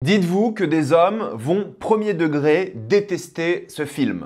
Dites-vous que des hommes vont premier degré détester ce film.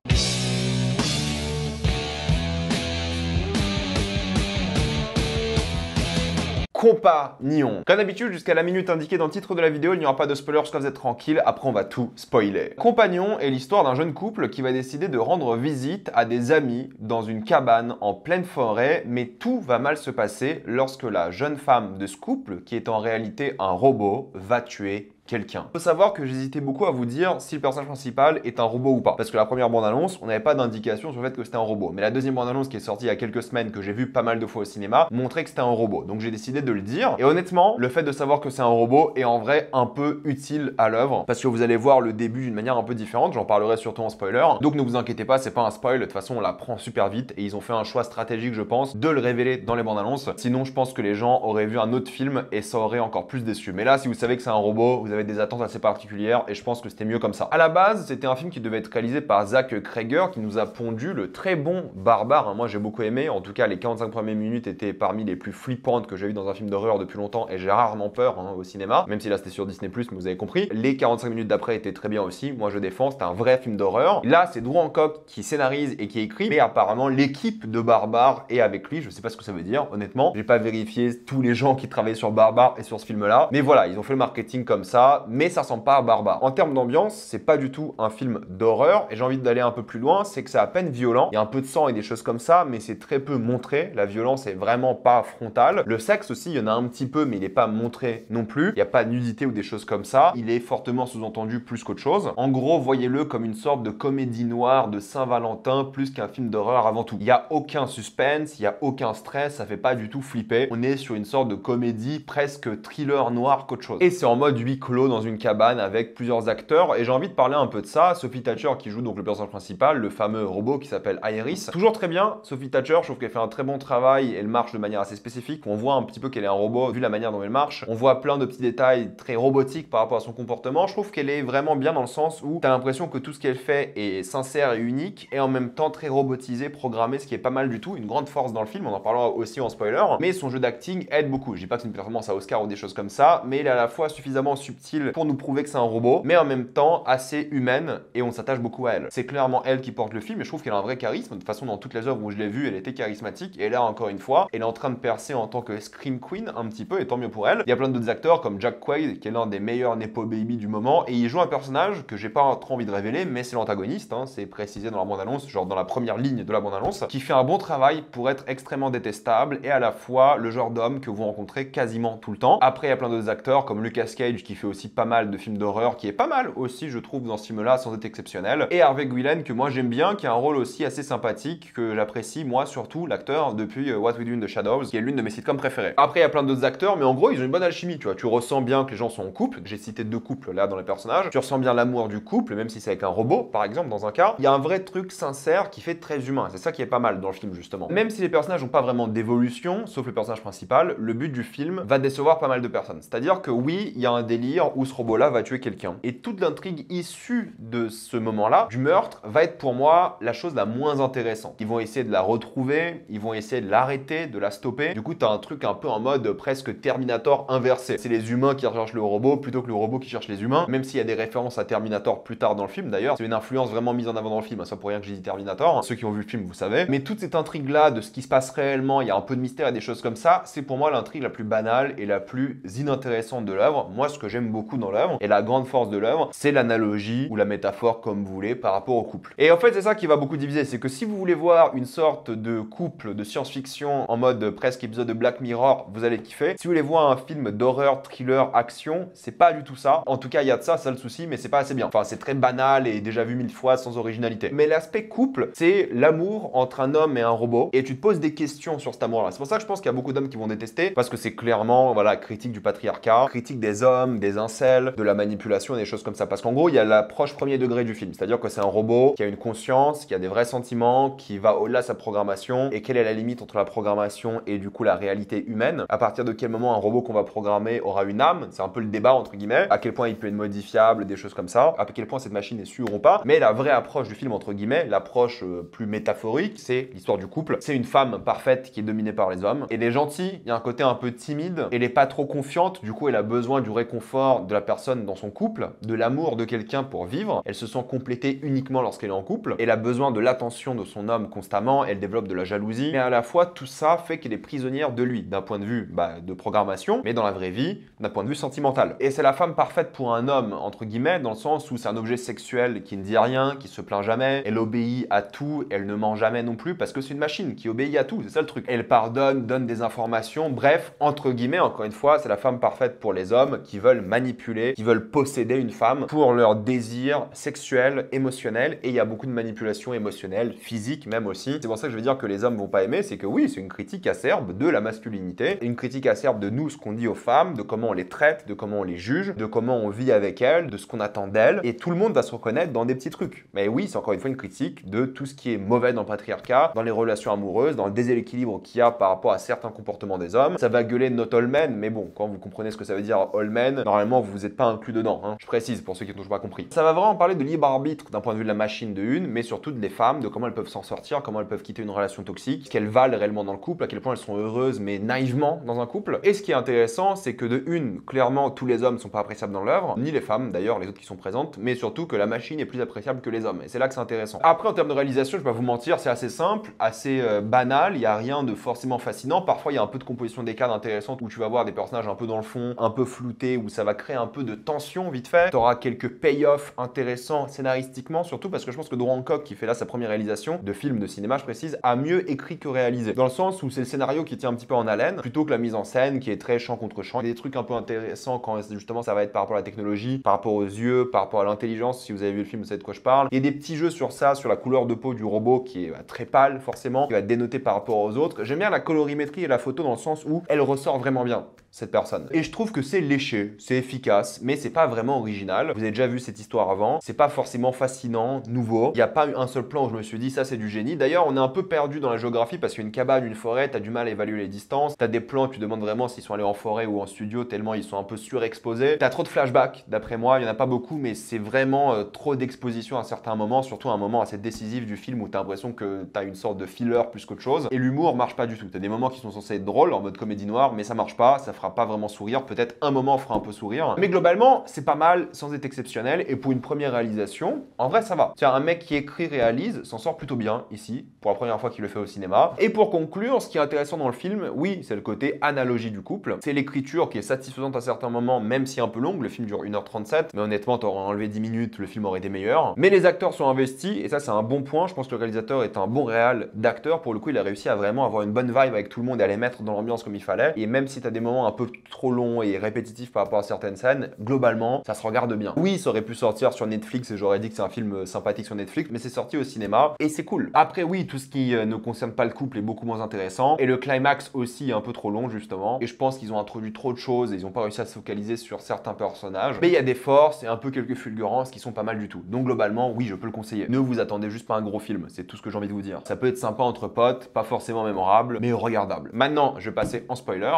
Compagnon. Comme d'habitude, jusqu'à la minute indiquée dans le titre de la vidéo, il n'y aura pas de spoilers, jusqu'à vous êtes tranquille, après on va tout spoiler. Compagnon est l'histoire d'un jeune couple qui va décider de rendre visite à des amis dans une cabane en pleine forêt, mais tout va mal se passer lorsque la jeune femme de ce couple, qui est en réalité un robot, va tuer quelqu'un. Il faut savoir que j'hésitais beaucoup à vous dire si le personnage principal est un robot ou pas. Parce que la première bande-annonce, on n'avait pas d'indication sur le fait que c'était un robot. Mais la deuxième bande-annonce qui est sortie il y a quelques semaines, que j'ai vu pas mal de fois au cinéma, montrait que c'était un robot. Donc j'ai décidé de le dire. Et honnêtement, le fait de savoir que c'est un robot est en vrai un peu utile à l'œuvre. Parce que vous allez voir le début d'une manière un peu différente. J'en parlerai surtout en spoiler. Donc ne vous inquiétez pas, c'est pas un spoil. De toute façon, on l'apprend super vite. Et ils ont fait un choix stratégique, je pense, de le révéler dans les bandes-annonces. Sinon, je pense que les gens auraient vu un autre film et ça aurait encore plus déçu. Mais là, si vous savez que c'est un robot, vous avez des attentes assez particulières et je pense que c'était mieux comme ça. À la base, c'était un film qui devait être réalisé par Zach Cregger qui nous a pondu le très bon Barbare. Moi, j'ai beaucoup aimé. En tout cas, les 45 premières minutes étaient parmi les plus flippantes que j'ai eu dans un film d'horreur depuis longtemps et j'ai rarement peur au cinéma, même si là c'était sur Disney+, mais vous avez compris. Les 45 minutes d'après étaient très bien aussi. Moi, je défends, c'était un vrai film d'horreur. Là, c'est Drew Hancock qui scénarise et qui écrit, mais apparemment, l'équipe de Barbare est avec lui. Je sais pas ce que ça veut dire, honnêtement. J'ai pas vérifié tous les gens qui travaillaient sur Barbare et sur ce film-là. Mais voilà, ils ont fait le marketing comme ça, mais ça ressemble pas à Barbare. En termes d'ambiance, c'est pas du tout un film d'horreur et j'ai envie d'aller un peu plus loin, c'est que c'est à peine violent. Il y a un peu de sang et des choses comme ça, mais c'est très peu montré. La violence est vraiment pas frontale. Le sexe aussi, il y en a un petit peu, mais il est pas montré non plus. Il n'y a pas de nudité ou des choses comme ça. Il est fortement sous-entendu plus qu'autre chose. En gros, voyez-le comme une sorte de comédie noire de Saint-Valentin plus qu'un film d'horreur avant tout. Il n'y a aucun suspense, il n'y a aucun stress, ça fait pas du tout flipper. On est sur une sorte de comédie presque thriller noir qu'autre chose. Et c'est en mode huis clos dans une cabane avec plusieurs acteurs et j'ai envie de parler un peu de ça. Sophie Thatcher qui joue donc le personnage principal, le fameux robot qui s'appelle Iris. Toujours très bien, Sophie Thatcher, je trouve qu'elle fait un très bon travail, elle marche de manière assez spécifique. On voit un petit peu qu'elle est un robot vu la manière dont elle marche. On voit plein de petits détails très robotiques par rapport à son comportement. Je trouve qu'elle est vraiment bien dans le sens où t'as l'impression que tout ce qu'elle fait est sincère et unique et en même temps très robotisé, programmé, ce qui est pas mal du tout. Une grande force dans le film, on en parlera aussi en spoiler. Mais son jeu d'acting aide beaucoup. Je dis pas que c'est une performance à Oscar ou des choses comme ça, mais elle est à la fois suffisamment subtile pour nous prouver que c'est un robot, mais en même temps assez humaine et on s'attache beaucoup à elle. C'est clairement elle qui porte le film et je trouve qu'elle a un vrai charisme. De toute façon, dans toutes les œuvres où je l'ai vue, elle était charismatique et là, encore une fois, elle est en train de percer en tant que Scream Queen un petit peu et tant mieux pour elle. Il y a plein d'autres acteurs comme Jack Quaid qui est l'un des meilleurs Nepo Baby du moment et il joue un personnage que j'ai pas trop envie de révéler, mais c'est l'antagoniste, c'est précisé dans la bande-annonce, genre dans la première ligne de la bande-annonce, qui fait un bon travail pour être extrêmement détestable et à la fois le genre d'homme que vous rencontrez quasiment tout le temps. Après, il y a plein d'autres acteurs comme Lucas Cage qui fait aussi pas mal de films d'horreur, qui est pas mal aussi, je trouve, dans ce film-là, sans être exceptionnel. Et Harvey Guillen, que moi j'aime bien, qui a un rôle aussi assez sympathique, que j'apprécie, moi, surtout, l'acteur, depuis What We Do in the Shadows, qui est l'une de mes sitcoms préférées. Après, il y a plein d'autres acteurs, mais en gros, ils ont une bonne alchimie, tu vois. Tu ressens bien que les gens sont en couple. J'ai cité 2 couples là dans les personnages. Tu ressens bien l'amour du couple, même si c'est avec un robot, par exemple, dans un cas. Il y a un vrai truc sincère qui fait très humain. C'est ça qui est pas mal dans le film, justement. Même si les personnages n'ont pas vraiment d'évolution, sauf le personnage principal, le but du film va décevoir pas mal de personnes. C'est-à-dire que oui, il y a un délire où ce robot-là va tuer quelqu'un. Et toute l'intrigue issue de ce moment-là, du meurtre, va être pour moi la chose la moins intéressante. Ils vont essayer de la retrouver, ils vont essayer de l'arrêter, de la stopper. Du coup, t'as un truc un peu en mode presque Terminator inversé. C'est les humains qui recherchent le robot plutôt que le robot qui cherche les humains, même s'il y a des références à Terminator plus tard dans le film d'ailleurs. C'est une influence vraiment mise en avant dans le film, ça pour rien que j'ai dit Terminator. Ceux qui ont vu le film, vous savez. Mais toute cette intrigue-là de ce qui se passe réellement, il y a un peu de mystère et des choses comme ça, c'est pour moi l'intrigue la plus banale et la plus inintéressante de l'œuvre. Moi, ce que j'aime beaucoup dans l'œuvre, et la grande force de l'œuvre, c'est l'analogie ou la métaphore, comme vous voulez, par rapport au couple. Et en fait, c'est ça qui va beaucoup diviser, c'est que si vous voulez voir une sorte de couple de science-fiction en mode presque épisode de Black Mirror, vous allez kiffer. Si vous voulez voir un film d'horreur, thriller, action, c'est pas du tout ça. En tout cas, il y a de ça, c'est le souci, mais c'est pas assez bien. Enfin, c'est très banal et déjà vu 1000 fois sans originalité. Mais l'aspect couple, c'est l'amour entre un homme et un robot, et tu te poses des questions sur cet amour-là. C'est pour ça que je pense qu'il y a beaucoup d'hommes qui vont détester, parce que c'est clairement, voilà, critique du patriarcat, critique des hommes, des incels, de la manipulation, des choses comme ça. Parce qu'en gros, il y a l'approche premier degré du film, c'est-à-dire que c'est un robot qui a une conscience, qui a des vrais sentiments, qui va au-delà de sa programmation, et quelle est la limite entre la programmation et du coup la réalité humaine. À partir de quel moment un robot qu'on va programmer aura une âme, c'est un peu le débat entre guillemets, à quel point il peut être modifiable, des choses comme ça, à quel point cette machine est sûre ou pas. Mais la vraie approche du film entre guillemets, l'approche plus métaphorique, c'est l'histoire du couple. C'est une femme parfaite qui est dominée par les hommes. Elle est gentille, il y a un côté un peu timide, elle est pas trop confiante, du coup elle a besoin du réconfort besoin de la personne dans son couple, de l'amour de quelqu'un pour vivre. Elle se sent complétée uniquement lorsqu'elle est en couple. Elle a besoin de l'attention de son homme constamment. Elle développe de la jalousie. Mais à la fois, tout ça fait qu'elle est prisonnière de lui, d'un point de vue de programmation, mais dans la vraie vie, d'un point de vue sentimental. Et c'est la femme parfaite pour un homme, entre guillemets, dans le sens où c'est un objet sexuel qui ne dit rien, qui se plaint jamais. Elle obéit à tout. Elle ne ment jamais non plus parce que c'est une machine qui obéit à tout. C'est ça le truc. Elle pardonne, donne des informations. Bref, entre guillemets, encore une fois, c'est la femme parfaite pour les hommes qui veulent manipuler, qui veulent posséder une femme pour leur désir sexuel, émotionnel. Et il y a beaucoup de manipulation émotionnelle, physique même aussi. C'est pour ça que je veux dire que les hommes vont pas aimer, c'est que oui, c'est une critique acerbe de la masculinité, une critique acerbe de nous, ce qu'on dit aux femmes, de comment on les traite, de comment on les juge, de comment on vit avec elles, de ce qu'on attend d'elles. Et tout le monde va se reconnaître dans des petits trucs. Mais oui, c'est encore une fois une critique de tout ce qui est mauvais dans le patriarcat, dans les relations amoureuses, dans le déséquilibre qu'il y a par rapport à certains comportements des hommes. Ça va gueuler not all men, mais bon, quand vous comprenez ce que ça veut dire all men, normalement vous n'êtes pas inclus dedans. Hein. Je précise pour ceux qui n'ont toujours pas compris. Ça va vraiment parler de libre arbitre d'un point de vue de la machine de une, mais surtout des femmes, de comment elles peuvent s'en sortir, comment elles peuvent quitter une relation toxique, ce qu'elles valent réellement dans le couple, à quel point elles sont heureuses mais naïvement dans un couple. Et ce qui est intéressant, c'est que de une, clairement tous les hommes sont pas appréciables dans l'œuvre, ni les femmes d'ailleurs, les autres qui sont présentes, mais surtout que la machine est plus appréciable que les hommes. Et c'est là que c'est intéressant. Après, en termes de réalisation, je vais pas vous mentir, c'est assez simple, assez banal, il n'y a rien de forcément fascinant. Parfois, il y a un peu de composition des cadres intéressante où tu vas voir des personnages un peu dans le fond, un peu floutés, où ça va créer un peu de tension vite fait. Tu auras quelques payoffs intéressants scénaristiquement, surtout parce que je pense que Drew Hancock, qui fait là sa première réalisation de film de cinéma, je précise, a mieux écrit que réalisé. Dans le sens où c'est le scénario qui tient un petit peu en haleine, plutôt que la mise en scène qui est très champ contre champ. Il y a des trucs un peu intéressants quand justement ça va être par rapport à la technologie, par rapport aux yeux, par rapport à l'intelligence. Si vous avez vu le film, vous savez de quoi je parle. Il y a des petits jeux sur ça, sur la couleur de peau du robot qui est très pâle forcément, qui va dénoter par rapport aux autres. J'aime bien la colorimétrie et la photo dans le sens où elle ressort vraiment bien, cette personne. Et je trouve que c'est léché, c'est efficace, mais c'est pas vraiment original. Vous avez déjà vu cette histoire avant, c'est pas forcément fascinant, nouveau. Il n'y a pas eu un seul plan où je me suis dit ça c'est du génie. D'ailleurs, on est un peu perdu dans la géographie parce qu'une cabane, une forêt, t'as du mal à évaluer les distances. T'as des plans, tu te demandes vraiment s'ils sont allés en forêt ou en studio tellement ils sont un peu surexposés. T'as trop de flashbacks, d'après moi, il y en a pas beaucoup, mais c'est vraiment trop d'exposition à certains moments, surtout à un moment assez décisif du film où t'as l'impression que t'as une sorte de filler plus qu'autre chose. Et l'humour marche pas du tout. T'as des moments qui sont censés être drôles en mode comédie noire, mais ça marche pas, ça fera pas vraiment sourire. Peut-être un moment fera un peu sourire. Mais globalement, c'est pas mal sans être exceptionnel. Et pour une première réalisation, en vrai, ça va. Tiens, un mec qui écrit, réalise, s'en sort plutôt bien ici, pour la première fois qu'il le fait au cinéma. Et pour conclure, ce qui est intéressant dans le film, oui, c'est le côté analogie du couple. C'est l'écriture qui est satisfaisante à certains moments, même si un peu longue. Le film dure 1h37, mais honnêtement, t'aurais enlevé 10 minutes, le film aurait été meilleur. Mais les acteurs sont investis, et ça, c'est un bon point. Je pense que le réalisateur est un bon réal d'acteur. Pour le coup, il a réussi à vraiment avoir une bonne vibe avec tout le monde et à les mettre dans l'ambiance comme il fallait. Et même si t'as des moments un peu trop longs et répétitifs par rapport à certaines scènes, globalement, ça se regarde bien. Oui, ça aurait pu sortir sur Netflix et j'aurais dit que c'est un film sympathique sur Netflix, mais c'est sorti au cinéma et c'est cool. Après, oui, tout ce qui ne concerne pas le couple est beaucoup moins intéressant et le climax aussi est un peu trop long, justement. Et je pense qu'ils ont introduit trop de choses et ils n'ont pas réussi à se focaliser sur certains personnages. Mais il y a des forces et un peu quelques fulgurances qui sont pas mal du tout. Donc, globalement, oui, je peux le conseiller. Ne vous attendez juste pas à un gros film, c'est tout ce que j'ai envie de vous dire. Ça peut être sympa entre potes, pas forcément mémorable, mais regardable. Maintenant, je vais passer en spoiler.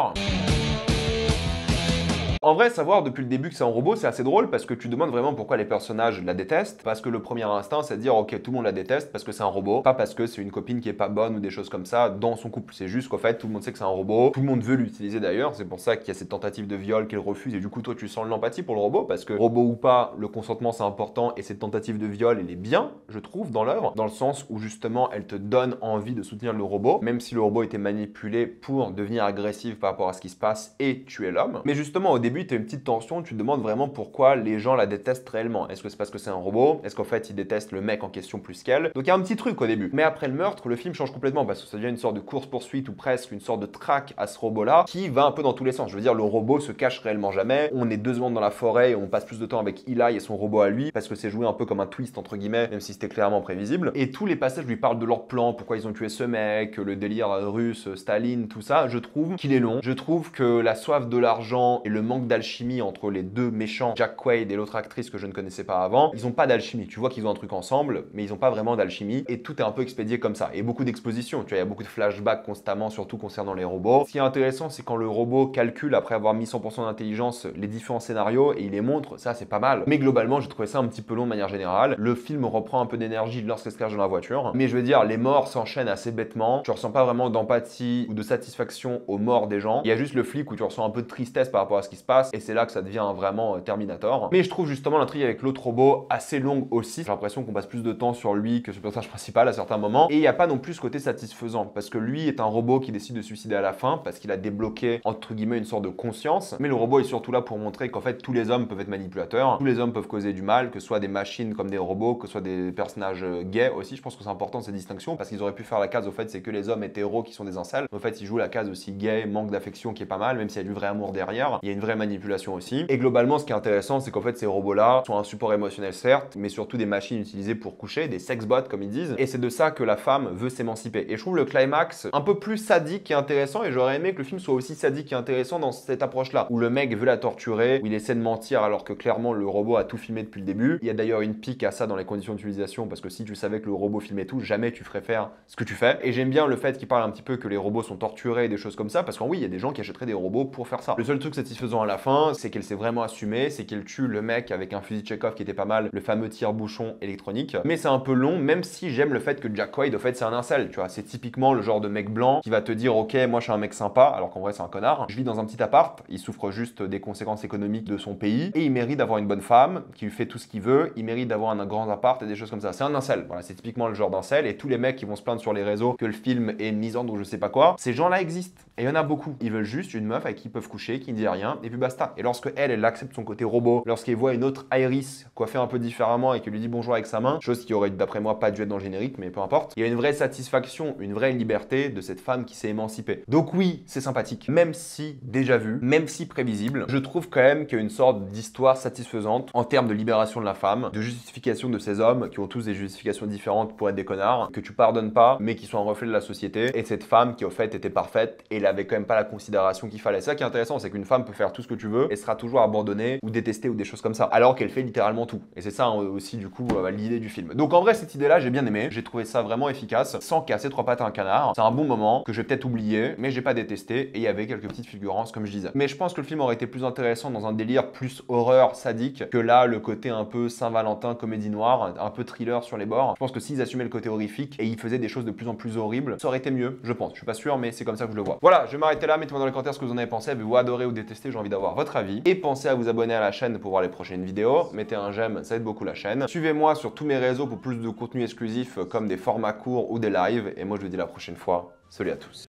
En vrai, savoir depuis le début que c'est un robot, c'est assez drôle parce que tu demandes vraiment pourquoi les personnages la détestent. Parce que le premier instinct, c'est de dire ok, tout le monde la déteste parce que c'est un robot, pas parce que c'est une copine qui est pas bonne ou des choses comme ça dans son couple. C'est juste qu'en fait, tout le monde sait que c'est un robot, tout le monde veut l'utiliser d'ailleurs. C'est pour ça qu'il y a cette tentative de viol qu'elle refuse et du coup, toi, tu sens l'empathie pour le robot parce que robot ou pas, le consentement c'est important et cette tentative de viol, elle est bien, je trouve, dans l'œuvre, dans le sens où justement, elle te donne envie de soutenir le robot, même si le robot était manipulé pour devenir agressif par rapport à ce qui se passe et tuer l'homme. Mais justement, au début, tu as une petite tension, tu te demandes vraiment pourquoi les gens la détestent réellement. Est-ce que c'est parce que c'est un robot? Est-ce qu'en fait ils détestent le mec en question plus qu'elle? Donc il y a un petit truc au début. Mais après le meurtre, le film change complètement parce que ça devient une sorte de course-poursuite ou presque une sorte de traque à ce robot-là qui va un peu dans tous les sens. Je veux dire, le robot se cache réellement jamais. On est 2 secondes dans la forêt et on passe plus de temps avec Eli et son robot à lui parce que c'est joué un peu comme un twist entre guillemets, même si c'était clairement prévisible. Et tous les passages lui parlent de leur plan, pourquoi ils ont tué ce mec, le délire russe, Staline, tout ça. Je trouve qu'il est long. Je trouve que la soif de l'argent et le manque d'alchimie entre les deux méchants, Jack Quaid et l'autre actrice que je ne connaissais pas avant, ils ont pas d'alchimie. Tu vois qu'ils ont un truc ensemble, mais ils ont pas vraiment d'alchimie et tout est un peu expédié comme ça. Et beaucoup d'expositions, tu vois, il y a beaucoup de flashbacks constamment, surtout concernant les robots. Ce qui est intéressant, c'est quand le robot calcule après avoir mis 100% d'intelligence les différents scénarios et il les montre, ça c'est pas mal. Mais globalement, j'ai trouvé ça un petit peu long de manière générale. Le film reprend un peu d'énergie lorsqu'il se cache dans la voiture, mais je veux dire, les morts s'enchaînent assez bêtement. Tu ressens pas vraiment d'empathie ou de satisfaction aux morts des gens. Il y a juste le flic où tu ressens un peu de tristesse par rapport à ce qui se passe, et c'est là que ça devient vraiment Terminator. Mais je trouve justement l'intrigue avec l'autre robot assez longue aussi. J'ai l'impression qu'on passe plus de temps sur lui que sur le personnage principal à certains moments, et il n'y a pas non plus ce côté satisfaisant, parce que lui est un robot qui décide de se suicider à la fin, parce qu'il a débloqué entre guillemets une sorte de conscience, mais le robot est surtout là pour montrer qu'en fait tous les hommes peuvent être manipulateurs, tous les hommes peuvent causer du mal, que ce soit des machines comme des robots, que ce soit des personnages gays aussi. Je pense que c'est important ces distinctions, parce qu'ils auraient pu faire la case au fait c'est que les hommes hétéros qui sont des incels. En fait ils jouent la case aussi gay, manque d'affection qui est pas mal, même s'il y a du vrai amour derrière, il y a une vraie manipulation aussi. Et globalement ce qui est intéressant c'est qu'en fait ces robots là sont un support émotionnel certes, mais surtout des machines utilisées pour coucher, des sex bots comme ils disent, et c'est de ça que la femme veut s'émanciper. Et je trouve le climax un peu plus sadique et intéressant, et j'aurais aimé que le film soit aussi sadique et intéressant dans cette approche là, où le mec veut la torturer, où il essaie de mentir alors que clairement le robot a tout filmé depuis le début. Il y a d'ailleurs une pique à ça dans les conditions d'utilisation, parce que si tu savais que le robot filmait tout, jamais tu ferais faire ce que tu fais. Et j'aime bien le fait qu'il parle un petit peu que les robots sont torturés et des choses comme ça, parce qu'en oui, il y a des gens qui achèteraient des robots pour faire ça. Le seul truc satisfaisant à la fin, c'est qu'elle s'est vraiment assumée, c'est qu'elle tue le mec avec un fusil Chekhov qui était pas mal, le fameux tire-bouchon électronique. Mais c'est un peu long, même si j'aime le fait que Jack Quaid, au fait, c'est un incel, tu vois. C'est typiquement le genre de mec blanc qui va te dire, ok, moi je suis un mec sympa, alors qu'en vrai c'est un connard. Je vis dans un petit appart, il souffre juste des conséquences économiques de son pays, et il mérite d'avoir une bonne femme qui lui fait tout ce qu'il veut, il mérite d'avoir un grand appart et des choses comme ça. C'est un incel, voilà, c'est typiquement le genre d'incel, et tous les mecs qui vont se plaindre sur les réseaux que le film est misandre ou je sais pas quoi, ces gens-là existent. Et il y en a beaucoup. Ils veulent juste une meuf avec qui ils peuvent coucher, qui ne dit rien, et puis basta. Et lorsque elle accepte son côté robot, lorsqu'elle voit une autre Iris coiffée un peu différemment et qu'elle lui dit bonjour avec sa main, chose qui aurait d'après moi pas dû être dans le générique, mais peu importe, il y a une vraie satisfaction, une vraie liberté de cette femme qui s'est émancipée. Donc oui, c'est sympathique, même si déjà vu, même si prévisible, je trouve quand même qu'il y a une sorte d'histoire satisfaisante en termes de libération de la femme, de justification de ces hommes qui ont tous des justifications différentes pour être des connards, que tu pardonnes pas, mais qui sont un reflet de la société, et cette femme qui au fait était parfaite et elle avait quand même pas la considération qu'il fallait. C'est ça qui est intéressant, c'est qu'une femme peut faire tout ce que tu veux et sera toujours abandonnée ou détestée ou des choses comme ça, alors qu'elle fait littéralement tout. Et c'est ça aussi du coup l'idée du film. Donc en vrai cette idée là j'ai bien aimé, j'ai trouvé ça vraiment efficace, sans casser trois pattes à un canard. C'est un bon moment que je vais peut-être oublier, mais j'ai pas détesté, et il y avait quelques petites fulgurances comme je disais. Mais je pense que le film aurait été plus intéressant dans un délire plus horreur sadique que là le côté un peu Saint-Valentin, comédie noire, un peu thriller sur les bords. Je pense que s'ils assumaient le côté horrifique et ils faisaient des choses de plus en plus horribles, ça aurait été mieux, je pense. Je suis pas sûr, mais c'est comme ça que je le vois. Voilà, je vais m'arrêter là, mettez-moi dans les commentaires ce que vous en avez pensé, avez-vous adoré ou détesté, j'ai envie d'avoir votre avis. Et pensez à vous abonner à la chaîne pour voir les prochaines vidéos, mettez un j'aime, ça aide beaucoup la chaîne. Suivez-moi sur tous mes réseaux pour plus de contenu exclusif comme des formats courts ou des lives, et moi je vous dis la prochaine fois, salut à tous.